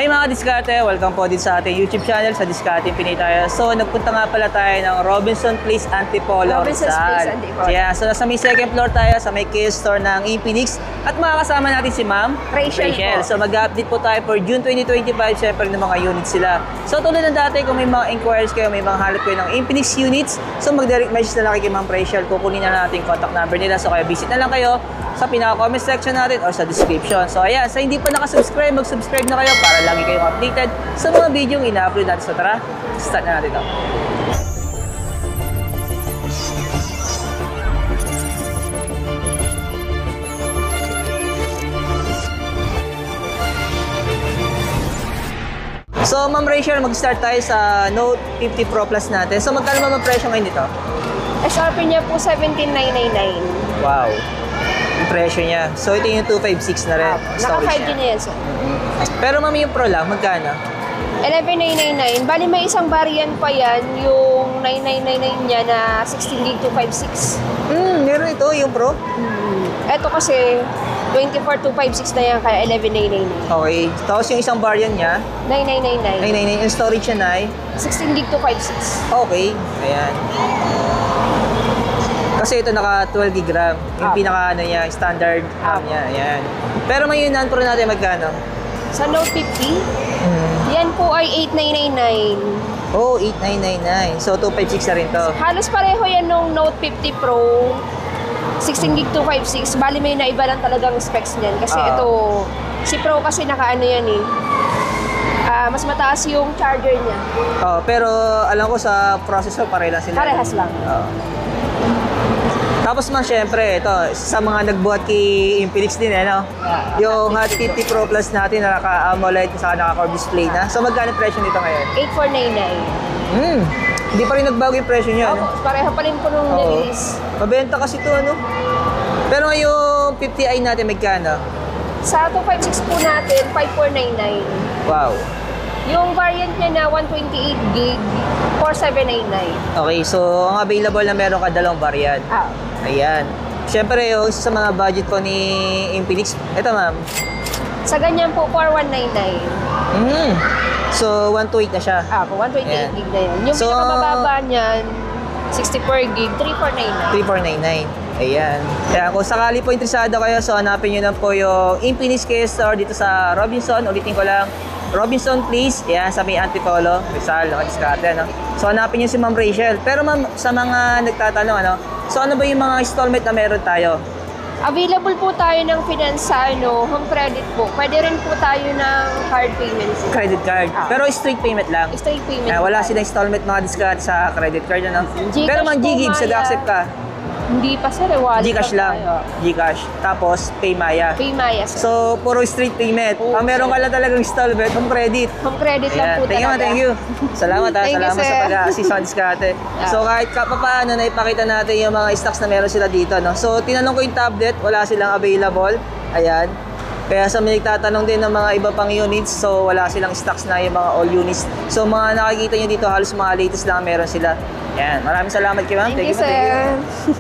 Hey mga diskarte, welcome po din sa ating YouTube channel sa Diskarte Pinay tayo. So nagpunta nga pala tayo ng Robinson Place Antipolo. Robinson's Place Antipolo. Yeah, so nasa may second floor tayo sa may Kia store ng Infinix. At makakasama natin si Ma'am Rachel po. So mag-update po tayo for June 2025, syempre ng mga units sila. So tulad ng dati, kung may mga inquiries kayo, may mga hanap kayo ng Infinix units, so mag-direct message na lang kay Ma'am Rachel. Kukunin na natin yung contact number nila. So kaya visit na lang kayo sa pinaka-comment section natin or sa description. So ayan, sa hindi pa nakasubscribe, mag-subscribe na kayo para lagi kayong updated sa mga video yung ina-upload natin. So tara, start na natin ito. So Ma'am Rachel, mag-start tayo sa Note 50 Pro Plus natin. So magkano ba ang presyo ngayon dito? SRP niya po 17,999. Wow, yung presyo niya. So ito yung 256 na rin. Naka 5G na yan, sir. Pero Ma'am, yung Pro lang, magkano? 11,999. Bali may isang variant pa yan, yung 9,999 niya na 16GB 256. Meron ito, yung Pro? Ito kasi 24,256 na yan, kaya 11,999. Okay. Tapos yung isang variant niya, 9,999. yung storage niya na ay 16GB 256. okay. Ayan. Kasi ito naka 12 GB RAM. Yung pinaka ano niya, standard RAM niya. Ayan. Pero may yung non-Pro natin magkano? Sa Note 50, yan po ay 8,999. Oh, 8,999. So 256 na rin to. Halos pareho yan nung Note 50 Pro. 16GB 256. Bali may naiba lang talagang specs niyan. Kasi ito, si Pro kasi naka-ano yan eh. Mas mataas yung charger niya. Oh, pero alam ko sa processor pareha lang sila. Parehas lang. Tapos man, syempre, ito, sa mga nagbuhat kay Infinix din, no? Yung Hot 50 Pro Plus natin na naka-AMOLED, saka naka-curved display na. So, magkano presyo nito ngayon? 8,499. Hindi pa rin nagbago yung presyo niya, no? Pareho pa rin po nung release. Mabenta kasi ito, ano? Pero yung 50i natin, magkano? Sa 256 po natin, 5,499. Wow. Yung variant niya na 128GB, 4,799. Okay, so ang available na meron ka dalawang variant. Ayan. Siyempre, yung isa sa mga budget ko ni Infinix, ito ma'am. Sa ganyan po, 4,199. So, 128 na siya. 128GB na yan. Yung So, pinakamababa niyan, 64GB, 3,499. 3499. Ayan. Kaya kung sakali po interesado kayo, so hanapin nyo lang po yung Infinix Kia Store dito sa Robinson. Ulitin ko lang, Robinson Place. Ayan, sa may Antipolo, Rizal, Diskarte, no? So hanapin nyo si Ma'am Rachel. Pero ma'am, sa mga nagtatanong, ano? So ano ba yung mga installment na meron tayo? Available po tayo ng finance sa home credit po. Pwede rin po tayo ng card payments. Credit card. Pero straight payment lang. Straight payment. Wala silang installment mga Diskarte sa credit card, ano? Gcash Pero mga po, Gcash, Maya. nag-accept ka? Hindi pa sir, wallet Gcash lang. Gcash. Tapos, Paymaya. Paymaya sir. So, puro straight payment. Meron ka lang talagang installment, home credit. Home credit lang po Thank you, talaga. thank you. Salamat ha, Thank you, salamat sa sir. pag-assist sa Diskarte. So kahit paano na ipakita natin yung mga stocks na meron sila dito, no? So tinanong ko yung tablet, wala silang available. Ayan. Kaya sa may nagtatanong din ng mga iba pang units, so wala silang stocks na yung mga all units. So mga nakikita nyo dito, halos mga latest lang meron sila. Ayan, maraming salamat kay ma'am. Thank you, sir.